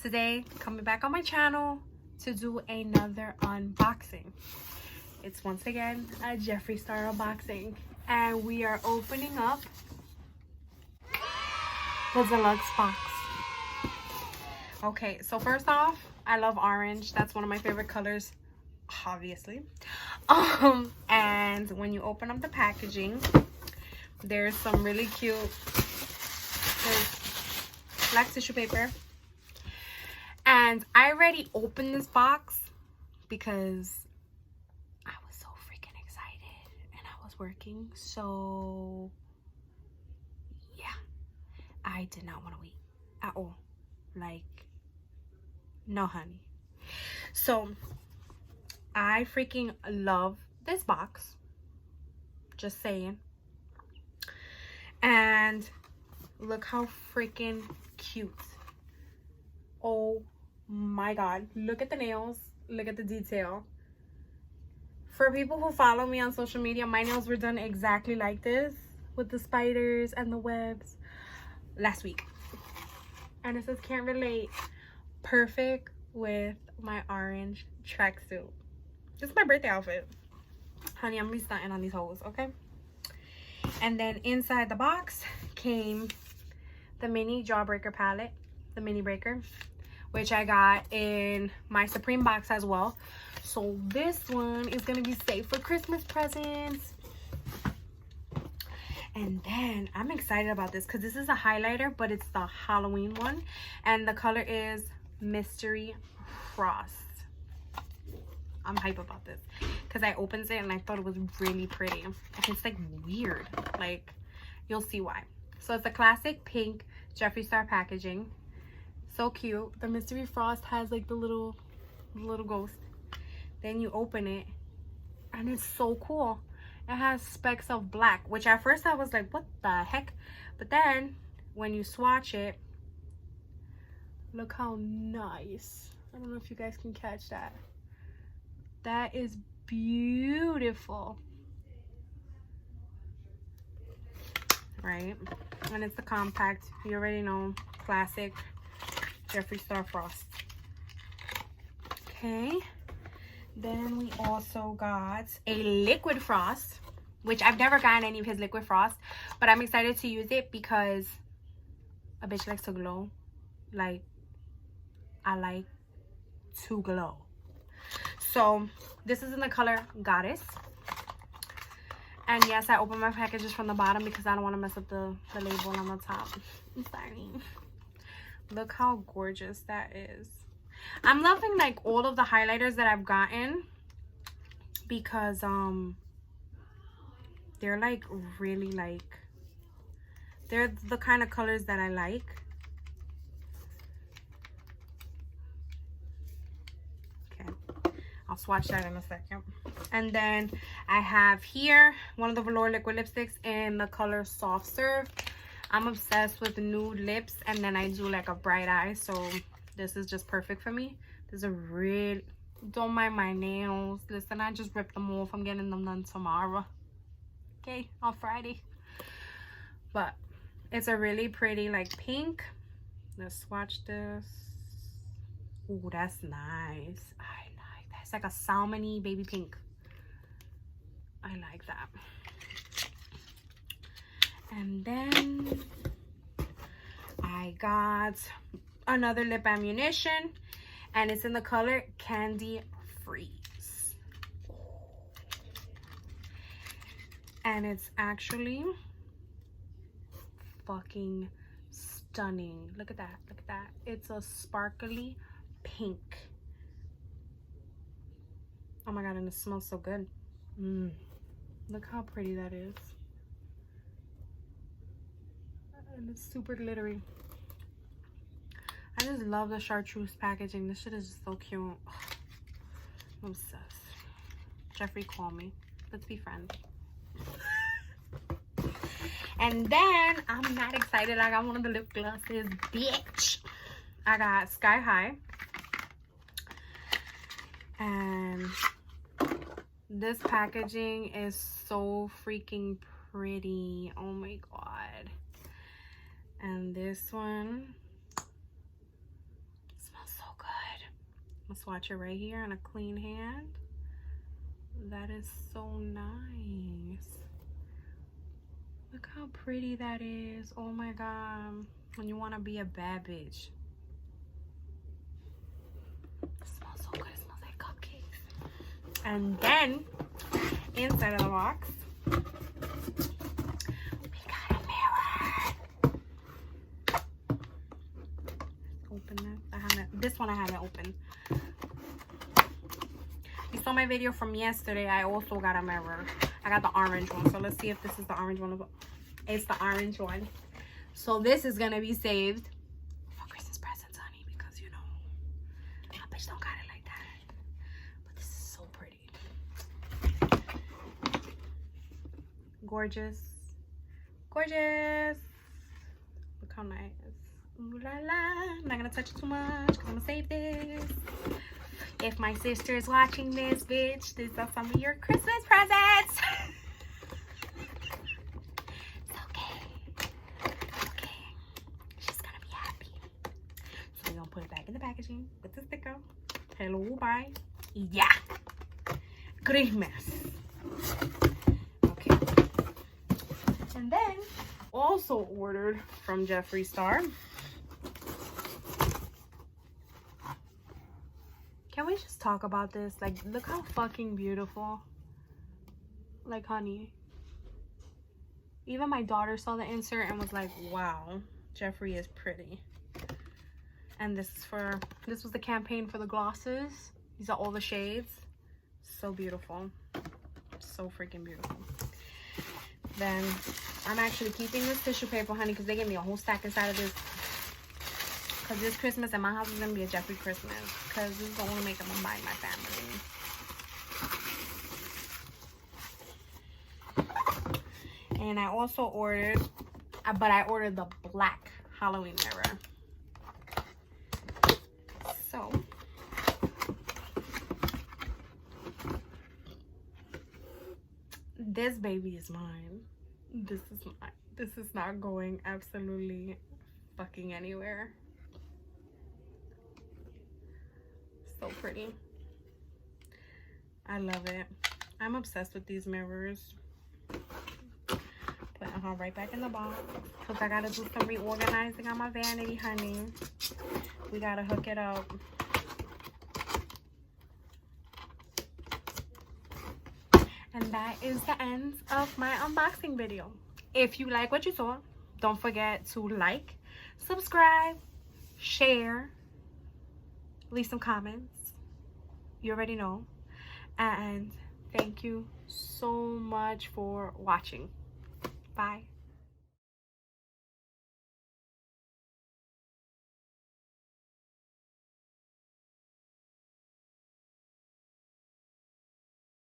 Today coming back on my channel to do another unboxing. It's once again a Jeffree Star unboxing, and we are opening up the deluxe box. Okay, so first off, I love orange. That's one of my favorite colors, obviously. And when you open up the packaging, there's some really cute, black tissue paper. And I already opened this box because I was so freaking excited and I was working. So yeah, I did not want to wait at all. Like, no honey. So I freaking love this box. Just saying. And look how freaking cute. Oh my god, look at the nails, look at the detail. For people who follow me on social media, my nails were done exactly like this with the spiders and the webs last week, and it says can't relate. Perfect with my orange tracksuit. This is my birthday outfit, honey. I'm gonna be stunting on these hoes, okay? And then inside the box came the mini jawbreaker palette, the mini breaker, which I got in my Supreme box as well. So this one is gonna be safe for Christmas presents. And then I'm excited about this because this is a highlighter, but it's the Halloween one, and the color is Mystery Frost. I'm hype about this because I opened it and I thought it was really pretty. And it's like weird, like you'll see why. So it's a classic pink Jeffree Star packaging. So cute. The Mystery Frost has like the little ghost. Then you open it and it's so cool. It has specks of black, which at first I was like, what the heck? But then when you swatch it, look how nice. I don't know if you guys can catch that. That is beautiful. Right? And it's a compact. You already know, classic Jeffree Star Frost. Okay, then we also got a liquid frost, which I've never gotten any of his liquid frost, but I'm excited to use it because a bitch likes to glow. Like, I like to glow. So this is in the color Goddess. And yes, I opened my packages from the bottom because I don't want to mess up the label on the top. I'm sorry. Look how gorgeous that is. I'm loving like all of the highlighters that I've gotten because they're like really like, they're the kind of colors that I like. Okay, I'll swatch that in a second. And then I have here one of the velour liquid lipsticks in the color Soft Serve. I'm obsessed with nude lips, and then I do like a bright eye, so this is just perfect for me. This is a real, don't mind my nails. Listen, I just ripped them off. I'm getting them done tomorrow, okay, on Friday. But it's a really pretty like pink. Let's swatch this. Oh, that's nice. I like that. It's like a salmon-y baby pink. I like that. And then I got another lip ammunition, and it's in the color Candy Freeze. And it's actually fucking stunning. Look at that. Look at that. It's a sparkly pink. Oh my god, and it smells so good. Look how pretty that is. And it's super glittery. I just love the chartreuse packaging. This shit is just so cute. I'm obsessed. Jeffree, call me. Let's be friends. And then I'm not excited. I got one of the lip glosses, bitch. I got Sky High. And this packaging is so freaking pretty. Oh my god. And this one I'm gonna swatch it right here on a clean hand. That is so nice. Look how pretty that is. Oh my god. When you want to be a bad bitch. It smells so good. It smells like cupcakes. And then inside of the box, we got a mirror. Open this. This one I haven't opened. You saw my video from yesterday. I also got a mirror. I got the orange one. So let's see if this is the orange one. It's the orange one. So this is gonna be saved for Christmas presents, honey, because you know my bitch don't got it like that. But this is so pretty. Gorgeous. Gorgeous. Look how nice. Ooh la la. I'm not gonna touch it too much because I'm gonna save this. If my sister is watching this, bitch, these are some of your Christmas presents. It's okay. Okay. She's gonna be happy. So we're gonna put it back in the packaging with the sticker. Hello, bye. Yeah. Christmas. Okay. And then also ordered from Jeffree Star. Can we just talk about this? Like, look how fucking beautiful. Like, honey. Even my daughter saw the insert and was like, wow, Jeffree is pretty. And this was the campaign for the glosses. These are all the shades. So beautiful. So freaking beautiful. Then I'm actually keeping this tissue paper, honey, because they gave me a whole stack inside of this. Because this Christmas in my house is going to be a Jeffree Christmas. Because this is the only makeup I'm buying my family. And I also ordered, but I ordered the black Halloween mirror. So, this baby is mine. This is not going absolutely fucking anywhere. So pretty. I love it. I'm obsessed with these mirrors. Putting her right back in the box because I gotta do some reorganizing on my vanity, honey. We gotta hook it up. And that is the end of my unboxing video. If you like what you saw, don't forget to like, subscribe, share, leave some comments. You already know. And thank you so much for watching. Bye.